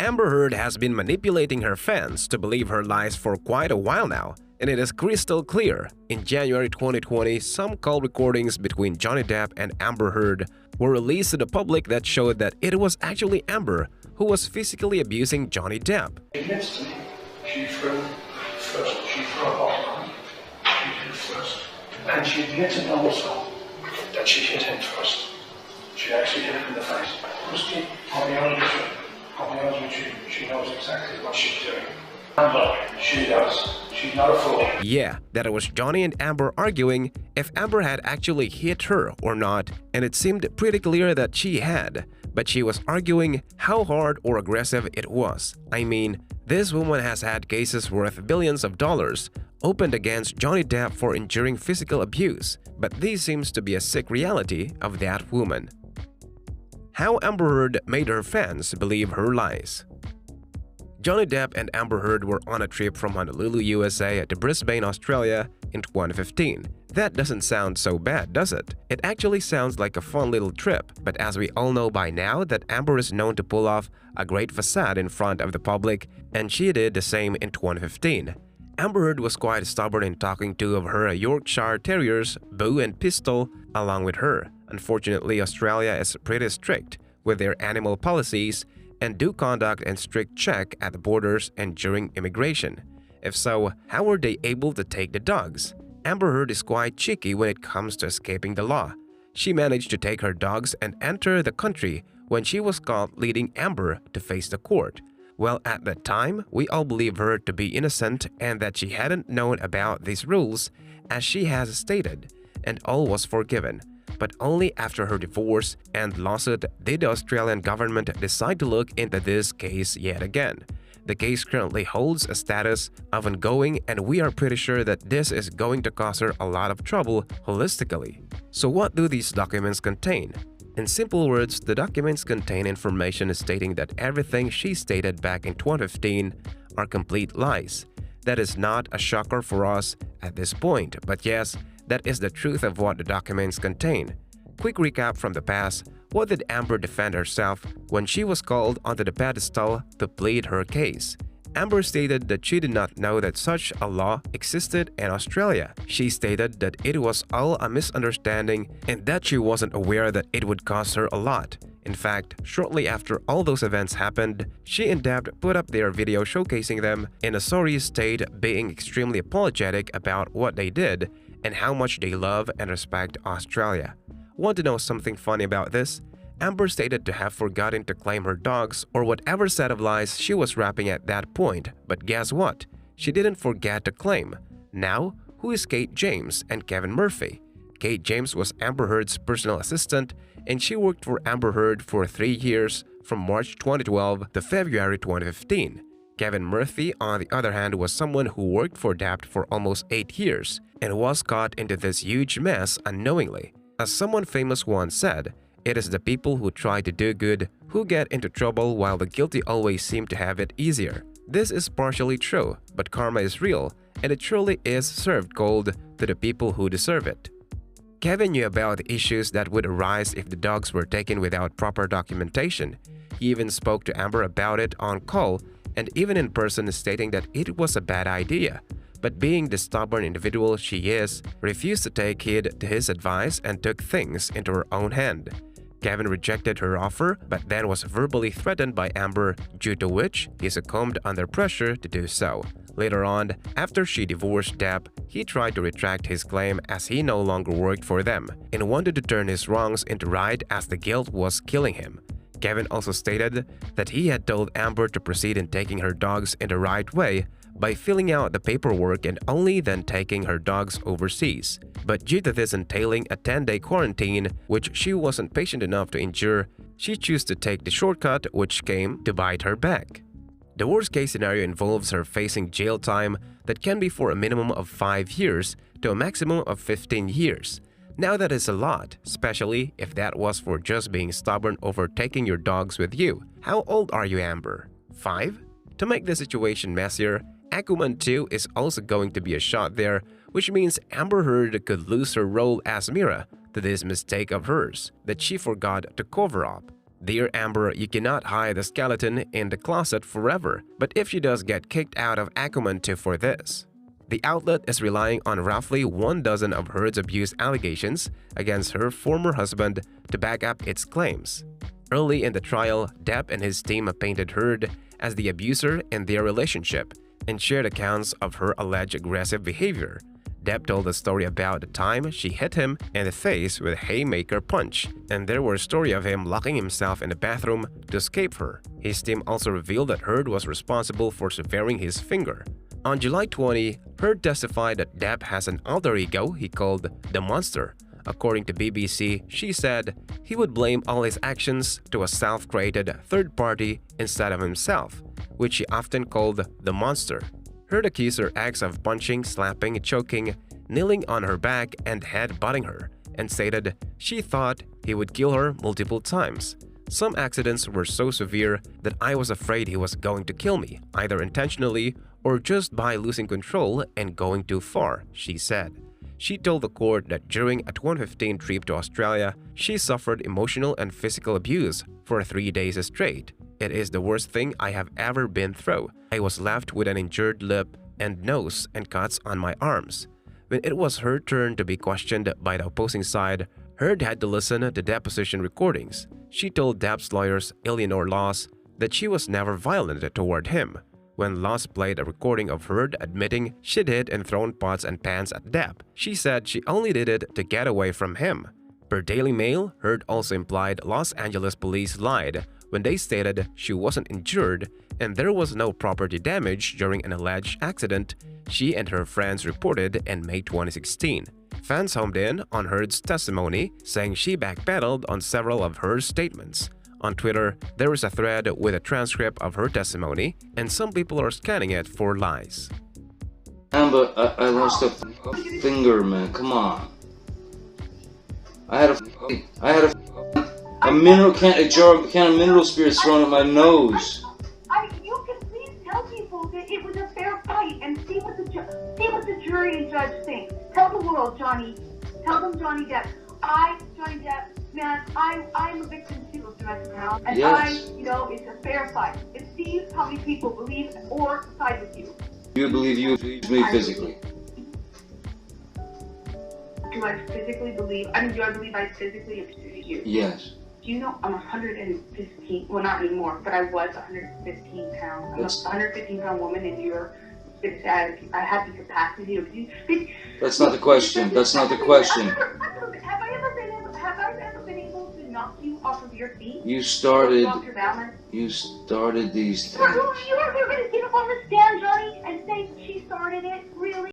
Amber Heard has been manipulating her fans to believe her lies for quite a while now, and it is crystal clear. In January 2020, some call recordings between Johnny Depp and Amber Heard were released to the public that showed that it was actually Amber who was physically abusing Johnny Depp. She admits to me, she threw first, she threw a bottle, she did first. And she admitted also that she hit him first. She actually hit him in the face. Christy, I'll be honest with you, she knows exactly what she's doing. Amber, she does. She's not a fool. Yeah, that it was Johnny and Amber arguing if Amber had actually hit her or not, and it seemed pretty clear that she had. But she was arguing how hard or aggressive it was. I mean, this woman has had cases worth billions of dollars opened against Johnny Depp for enduring physical abuse, but this seems to be a sick reality of that woman. How Amber Heard made her fans believe her lies. Johnny Depp and Amber Heard were on a trip from Honolulu, USA to Brisbane, Australia in 2015. That doesn't sound so bad, does it? It actually sounds like a fun little trip, but as we all know by now that Amber is known to pull off a great facade in front of the public, and she did the same in 2015. Amber Heard was quite stubborn in talking two of her Yorkshire Terriers, Boo and Pistol, along with her. Unfortunately, Australia is pretty strict with their animal policies and do conduct and strict check at the borders and during immigration. If so, how were they able to take the dogs? Amber Heard is quite cheeky when it comes to escaping the law. She managed to take her dogs and enter the country when she was caught leading Amber to face the court. Well, at that time, we all believe her to be innocent and that she hadn't known about these rules, as she has stated, and all was forgiven. But only after her divorce and lawsuit did the Australian government decide to look into this case yet again. The case currently holds a status of ongoing, and we are pretty sure that this is going to cause her a lot of trouble holistically. So what do these documents contain? In simple words, the documents contain information stating that everything she stated back in 2015 are complete lies. That is not a shocker for us at this point, but yes, that is the truth of what the documents contain. Quick recap from the past. What did Amber defend herself when she was called onto the pedestal to plead her case? Amber stated that she did not know that such a law existed in Australia. She stated that it was all a misunderstanding and that she wasn't aware that it would cost her a lot. In fact, shortly after all those events happened, she and Depp put up their video showcasing them in a sorry state, being extremely apologetic about what they did and how much they love and respect Australia. Want to know something funny about this? Amber stated to have forgotten to claim her dogs or whatever set of lies she was rapping at that point, but guess what? She didn't forget to claim. Now, who is Kate James and Kevin Murphy? Kate James was Amber Heard's personal assistant, and she worked for Amber Heard for 3 years from March 2012 to February 2015. Kevin Murphy, on the other hand, was someone who worked for Depp for almost 8 years and was caught into this huge mess unknowingly. As someone famous once said, it is the people who try to do good who get into trouble, while the guilty always seem to have it easier. This is partially true, but karma is real, and it truly is served cold to the people who deserve it. Kevin knew about the issues that would arise if the dogs were taken without proper documentation. He even spoke to Amber about it on call and even in person, stating that it was a bad idea. But being the stubborn individual she is, refused to take heed to his advice and took things into her own hand. Kevin rejected her offer, but then was verbally threatened by Amber, due to which he succumbed under pressure to do so. Later on, after she divorced Depp, he tried to retract his claim as he no longer worked for them and wanted to turn his wrongs into right, as the guilt was killing him. Kevin also stated that he had told Amber to proceed in taking her dogs in the right way by filling out the paperwork and only then taking her dogs overseas. But due to this entailing a 10-day quarantine, which she wasn't patient enough to endure, she chose to take the shortcut, which came to bite her back. The worst-case scenario involves her facing jail time that can be for a minimum of 5 years to a maximum of 15 years. Now that is a lot, especially if that was for just being stubborn over taking your dogs with you. How old are you, Amber? 5? To make the situation messier, Aquaman 2 is also going to be a shot there, which means Amber Heard could lose her role as Mira to this mistake of hers that she forgot to cover up. "Dear Amber, you cannot hide the skeleton in the closet forever, but if she does get kicked out of Aquaman 2 for this." The outlet is relying on roughly 12 of Heard's abuse allegations against her former husband to back up its claims. Early in the trial, Depp and his team painted Heard as the abuser in their relationship and shared accounts of her alleged aggressive behavior. Depp told a story about the time she hit him in the face with a haymaker punch, and there were stories of him locking himself in the bathroom to escape her. His team also revealed that Heard was responsible for severing his finger. On July 20, Heard testified that Depp has an alter ego he called the Monster. According to BBC, she said he would blame all his actions to a self-created third party instead of himself, which she often called the Monster. Heard accused her ex of punching, slapping, choking, kneeling on her back, and head-butting her, and stated she thought he would kill her multiple times. "Some accidents were so severe that I was afraid he was going to kill me, either intentionally or just by losing control and going too far," she said. She told the court that during a 2015 trip to Australia, she suffered emotional and physical abuse for 3 days straight. "It is the worst thing I have ever been through. I was left with an injured lip and nose and cuts on my arms." When it was her turn to be questioned by the opposing side, Heard had to listen to deposition recordings. She told Depp's lawyers, Eleanor Laws, that she was never violent toward him. When Laws played a recording of Heard admitting she'd hit and thrown pots and pans at Depp, she said she only did it to get away from him. Per Daily Mail, Heard also implied Los Angeles police lied when they stated she wasn't injured and there was no property damage during an alleged accident she and her friends reported in May 2016. Fans homed in on Heard's testimony, saying she backpedaled on several of her statements. On Twitter, there is a thread with a transcript of her testimony, and some people are scanning it for lies. Amber, I lost a finger, man. Come on. I had a mineral can of mineral spirits thrown at my nose. You can please tell people that it was a fair fight and see what the jury and judge think. Tell the world, Johnny. Tell them, Johnny Depp. Johnny Depp, man, I'm a victim too of domestic violence, and yes. It's a fair fight. And see how many people believe or side with you. You believe you abused me physically? Do I physically believe? Do I believe I physically abused you? Yes. Do you know I'm 115? Well, not anymore, but I was 115 pounds. I'm a 115-pound woman, and I have the capacity to abuse. That's not the question. That's not the question. Have I ever been able to knock you off of your feet? You started. Off your balance? You started these things. You are going to get up on the stand